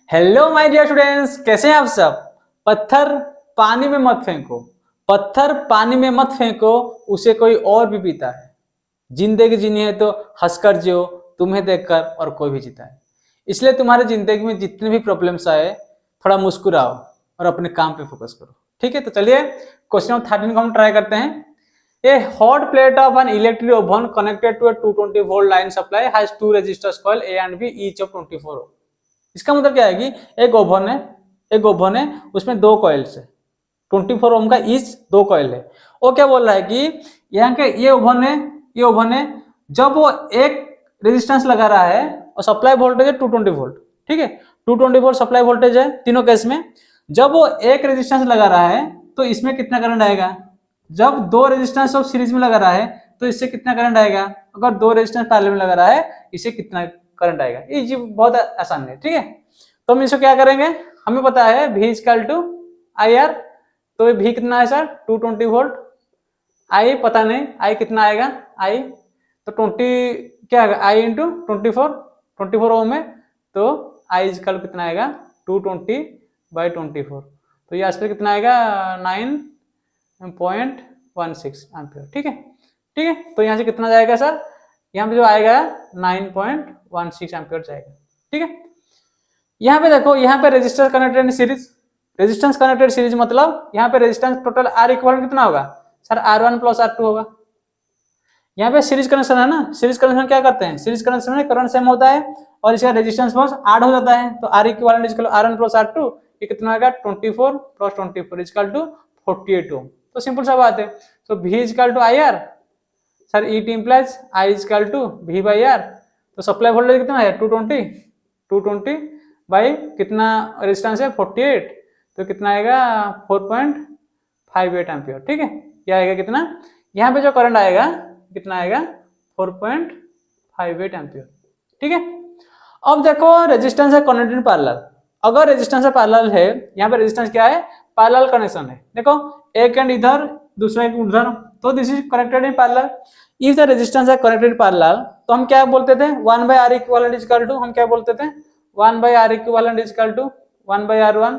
Hello my dear students, कैसे हैं आप सब। पत्थर पानी में मत फेंको, पत्थर पानी में मत फेंको, उसे कोई और भी पीता है। जिंदगी जीनी है तो हंसकर जियो, तुम्हें देखकर और कोई भी जीता है। इसलिए तुम्हारी जिंदगी में जितने भी प्रॉब्लम्स आए, थोड़ा मुस्कुराओ और अपने काम पे फोकस करो। ठीक है, तो चलिए क्वेश्चन नंबर 13 को हम ट्राई करते हैं। A hot plate of an electric oven connected to a 220 volt line supply has two resistors coil A and B each of 24 ohm। इसका मतलब क्या है कि एक ओवन है उसमें दो कॉइल्स है, 24 ओम का ईच दो कॉइल है। वो क्या बोल रहा है कि यहाँ के ये ओवन है जब वो एक रेजिस्टेंस लगा रहा है और सप्लाई वोल्टेज है 220 वोल्ट। ठीक है, 220 वोल्ट सप्लाई वोल्टेज है तीनों केस में। जब वो एक रेजिस्टेंस लगा रहा है तो इसमें कितना करंट आएगा। जब दो रेजिस्टेंस ऑफ सीरीज में लगा रहा है तो इससे कितना करंट आएगा। अगर दो रेजिस्टेंस पैरेलल में लगा रहा है इससे कितना करंट आएगा। ये जी बहुत आसान है। ठीक है, तो हम इसको क्या करेंगे, हमें पता है V equal to I R. तो V कितना है सर 220 वोल्ट। I पता नहीं I कितना आएगा, I तो 20 क्या आएगा I इंटू 24 ओम में, तो I इक्वल कितना आएगा 220/24। तो ये आस पर कितना आएगा 9.16 एम्पियर। ठीक है, तो यहाँ से कितना जाएगा सर, यहाँ पे जो आएगा 9.16 एम्पियर जाएगा। ठीक है, यहाँ पे देखो, यहाँ पे resistance connected in series, resistance connected series मतलब यहाँ पे रेजिस्टेंस टोटल R इक्विवेलेंट कितना होगा सर, R1 प्लस R2 होगा। यहाँ पे सीरीज कनेक्शन है ना, सीरीज कनेक्शन क्या करते हैं, सीरीज कनेक्शन में करंट सेम होता है और इसका रेजिस्टेंस बस ऐड हो जाता है। तो R equivalent equal R1 plus R2, ये कितना आएगा 24 प्लस 24 इक्वल टू 48 ओम। तो सिंपल सा बात है। तो V equal to I R sir, it implies I equal to V by R. तो सप्लाई वोल्टेज कितना है 220 बाई कितना रेजिस्टेंस है 48, तो कितना आएगा 4.58 एम्पियर। ठीक है, ये आएगा कितना, यहाँ पे जो करंट आएगा कितना आएगा 4.58 एम्पियर। ठीक है, अब देखो रेजिस्टेंस है कनेक्टेड पैरेलल। अगर रेजिस्टेंस है पैरेलल है, यहाँ पे रेजिस्टेंस क्या है, पैरेलल कनेक्शन है। देखो एक एंड इधर दूसरा एक उधर, तो this is connected in parallel. If the resistance है कनेक्टेड इन पैरेलल, तो हम क्या बोलते थे 1/R इक्विवेलेंट इक्वल टू, हम क्या बोलते थे 1/R equivalent equal to 1/R1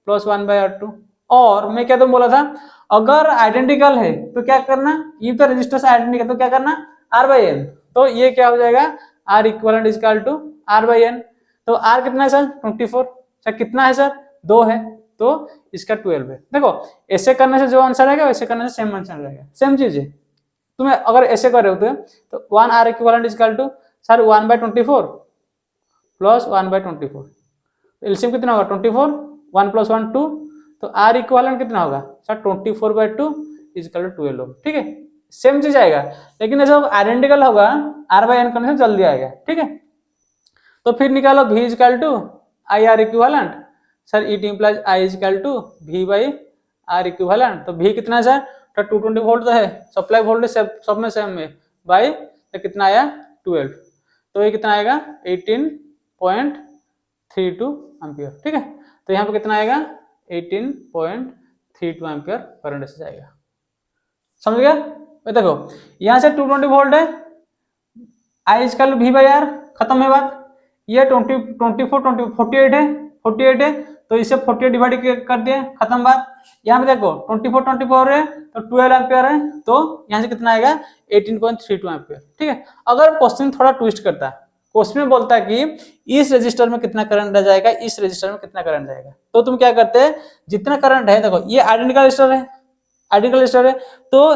plus 1/R2। और मैं क्या तुम बोला था, अगर आइडेंटिकल है तो क्या करना, इफ द रेजिस्टेंस आइडेंटिकल तो क्या करना R/N। तो ये क्या हो जाएगा R equivalent equal to R/N। तो R कितना है सर 24, सर कितना है सर 2 है, तो इसका 12 है। देखो ऐसे करने से जो आंसर आएगा वैसे करने से सेम आंसर आएगा, सेम चीज है। तुम्हें अगर ऐसे कर रहे हो तो 1R equivalent equal to sir 1/24 plus 1/24, LCM कितना होगा 24, 1 प्लस 1 2, तो R इक्विवेलेंट कितना होगा सर 24/2 इक्वल टू 12 ओम। ठीक है, सेम चीज आएगा, लेकिन ऐसा आइडेंटिकल होगा R/N करने से जल्दी आएगा। ठीक है, तो फिर निकालो V equal to I R equivalent sir, it implies I equal to V by R equivalent. तो V कितना है सर, तो 220 वोल्ट तो है, सप्लाई वोल्टेज सब में सेम है, बाई तो कितना आया 12, तो ये कितना आएगा 18.32 एम्पियर। ठीक है, तो यहाँ पे कितना आएगा 18.32 एम्पियर करंट से जाएगा। समझ गया, देखो यहाँ से 220 वोल्ट है, I equal V by R, खत्म है बात। ये 48 है, तो इसे 48 डिवाइड कर दिया, खत्म बात। यहाँ पे देखो 24 है तो 12 एम्पियर है, तो यहाँ से कितना आएगा 18.32 एम्पियर। ठीक है, अगर क्वेश्चन थोड़ा ट्विस्ट करता है, क्वेश्चन में बोलता है कि इस रजिस्टर में कितना करंट जाएगा, इस रजिस्टर में कितना करंट जाएगा, तो तुम क्या करते हैं, जितना करंट है, देखो ये आइडेंटिकल रजिस्टर है, तो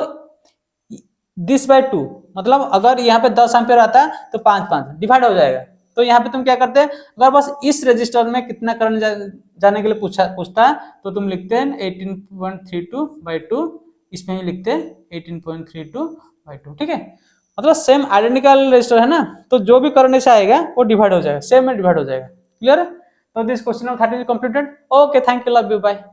दिस बाय 2, मतलब अगर यहाँ पे 10 एम्पियर आता है तो 5 डिवाइड हो जाएगा। तो यहाँ पे तुम क्या करते हैं, अगर बस इस रजिस्टर में कितना करंट जाने के लिए पूछता है, तो तुम लिखते हैं 18.32/2, इसमें ही लिखते हैं 18.32/2। ठीक है, मतलब सेम आइडेंटिकल रजिस्टर है ना, तो जो भी करंट से आएगा वो डिवाइड हो जाएगा, सेम में डिवाइड हो जाएगा। क्लियर है, तो this question number 13 is completed. Okay, thank you, love you, bye.